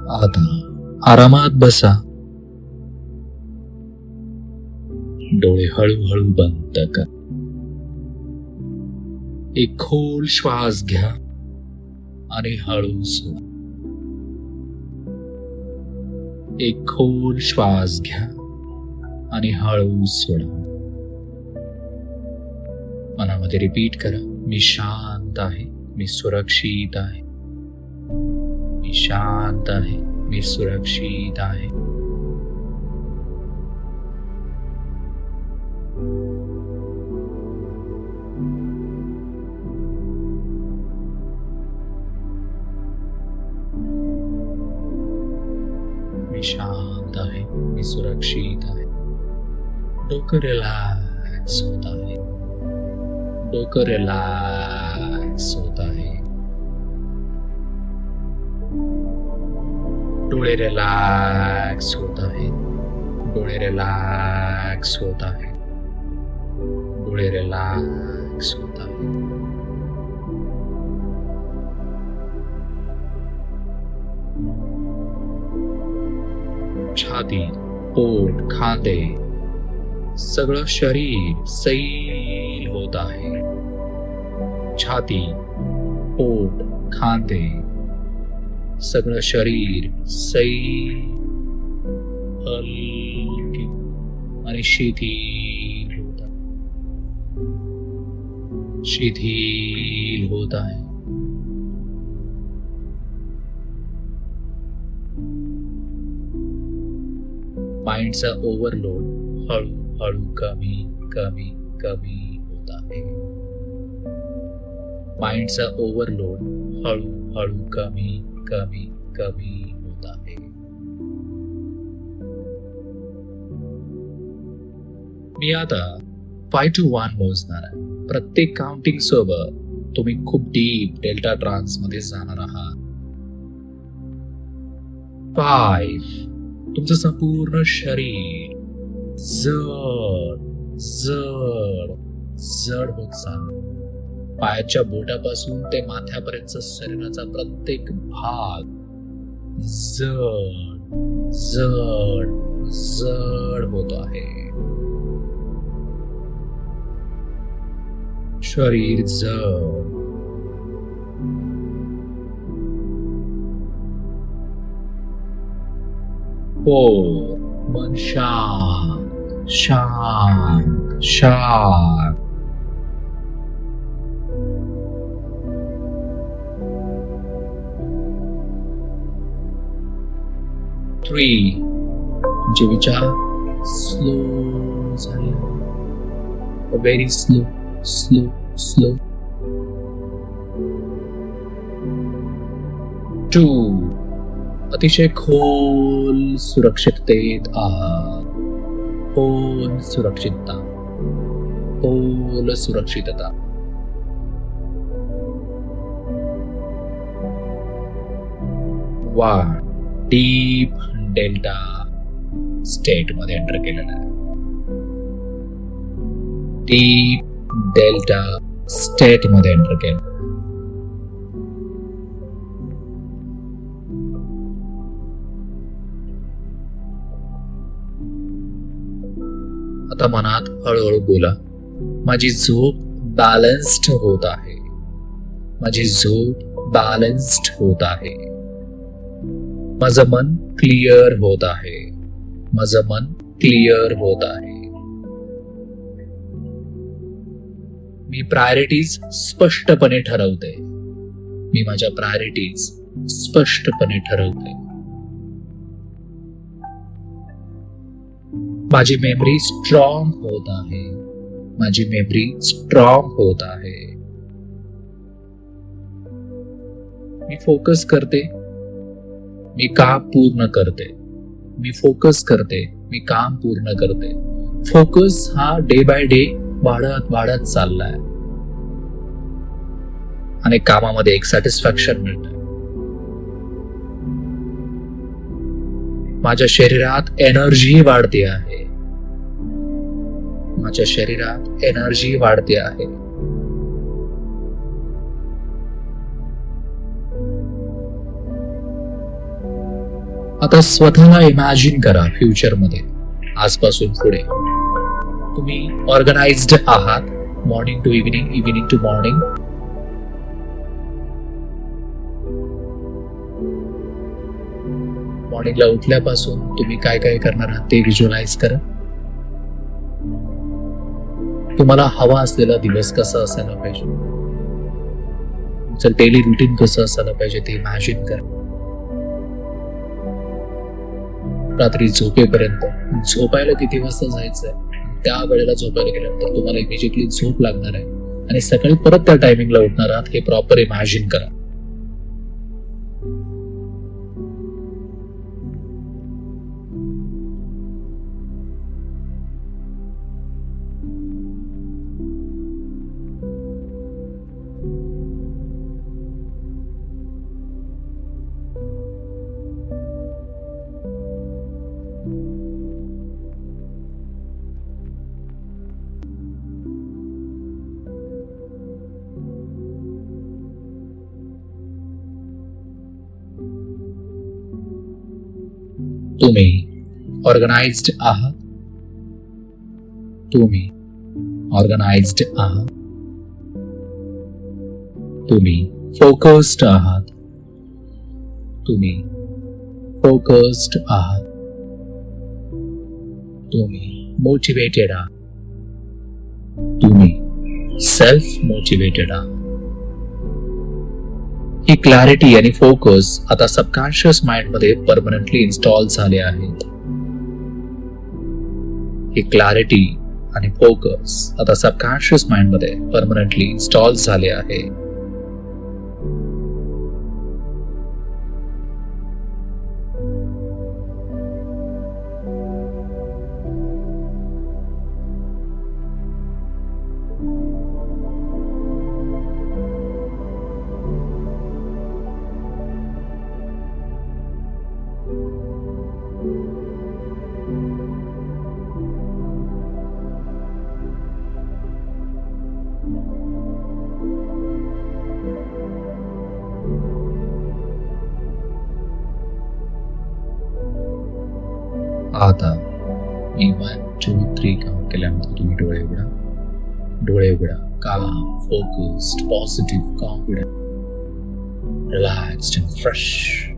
आता आरामात बसा. डोळे हळूहळू बंद करा. एक खोल श्वास घ्या आणि हळू सोडा. एक खोल श्वास घ्या आणि हळू सोडा. मनामध्ये रिपीट करा, मी शांत आहे, मी सुरक्षित आहे. मी शांत आहे, मी सुरक्षित आहे. मी शांत आहे, मी सुरक्षित आहे. डोकं रिलॅक्स होत आहे. डोकं रिलॅक्स होत आहे. डोळे रिलॅक्स होत आहे. डोळे रिलॅक्स होत आहे. डोळे रिलॅक्स होत आहे. छाती, पोट, खांदे सगळं शरीर सैल होत आहे. छाती, पोट, खांदे सगळं शरीर सैल, हलके आणि शिथिल होत आहे. शिथिल होत आहे. माइंडचा ओव्हरलोड हळूहळू कमी कमी कमी होत आहे. माइंडचा ओव्हरलोड हळूहळू कमी कमी कमी होत आहे. मी आता 5 to 1 मोजणार आहे. प्रत्येक काउंटिंग सोबत तुम्ही खूप डीप डेल्टा ट्रान्स मध्ये जाणार आहात. 5. तुमचं संपूर्ण शरीर जड जड जड होत चाललं. पायाच्या बोटापासून ते माथ्यापर्यंत शरीराचा प्रत्येक भाग जड जड जड होत आहे. शरीर जड. पोट, मन शांत शांत शांत. तुमचे विचार स्लो झाले. Very slow slow slow. 2. अतिशय खोल सुरक्षिततेत आहात. खोल सुरक्षितता, खोल सुरक्षितता. 1. डीप डेल्टा स्टेट मध्ये एंटर केलेला आहे. डीप डेल्टा स्टेट मध्ये एंटर केलं. आता मनात हळूहळू बोला, माझी झोप बॅलन्स्ड होत आहे. माझी झोप बॅलन्स्ड होत आहे. माझं मन क्लिअर होत आहे. माझं मन क्लिअर होत आहे. मी प्रायोरिटीज स्पष्टपणे ठरवते. मी माझ्या प्रायोरिटीज स्पष्टपणे ठरवते. माझी मेमरी स्ट्रॉंग होत आहे. माझी मेमरी स्ट्रॉंग होत आहे. मी फोकस करते. मी काम पूर्ण करते. मी फोकस करते. मी काम पूर्ण करते. फोकस हा डे बाय डे वाढत वाढत चाललाय आणि कामामध्ये एक सॅटिस्फॅक्शन मिळतंय. माझ्या शरीरात एनर्जी वाढते आहे. माझ्या शरीरात एनर्जी वाढते आहे. आता स्वतःला इमॅजिन करा फ्युचरमध्ये. आजपासून पुढे तुम्ही ऑर्गनाइज्ड आहात. Morning to evening, evening to morning. मॉर्निंगला उठल्यापासून तुम्ही काय काय करणार आहात ते व्हिज्युअलाइज करा. तुम्हाला हवा असलेला दिवस कसा असायला पाहिजे, तुमचं डेली रुटीन कसं असायला पाहिजे ते इमॅजिन करा. रात्री झोपेपर्यंत झोपायला किती वाजता जायचंय, त्या वेळेला झोपायला गेल्यानंतर तुम्हाला इमिजिएटली झोप लागणार आहे आणि सकाळी परत त्या टायमिंगला उठणार आहात हे प्रॉपर इमॅजिन करा. तुम्ही ऑर्गनाइज्ड आहात. तुम्ही ऑर्गनाइज्ड आहात. तुम्ही फोकस्ड आहात. तुम्ही फोकस्ड आहात. तुम्ही मोटिवेटेड आहात. तुम्ही सेल्फ मोटिवेटेड आहात. ही क्लॅरिटी आणि फोकस आता सबकॉन्शियस माइंड मध्ये परमनंटली इन्स्टॉल झाले आहेत. ही क्लॅरिटी आणि फोकस आता सबकॉन्शियस माइंड मध्ये परमनंटली इन्स्टॉल झाले आहे. आता मी 1, 2, 3 काउंट केल्यानंतर तुम्ही डोळे उघडा. डोळे उघडा. काम, focused, positive, confident, relaxed and fresh.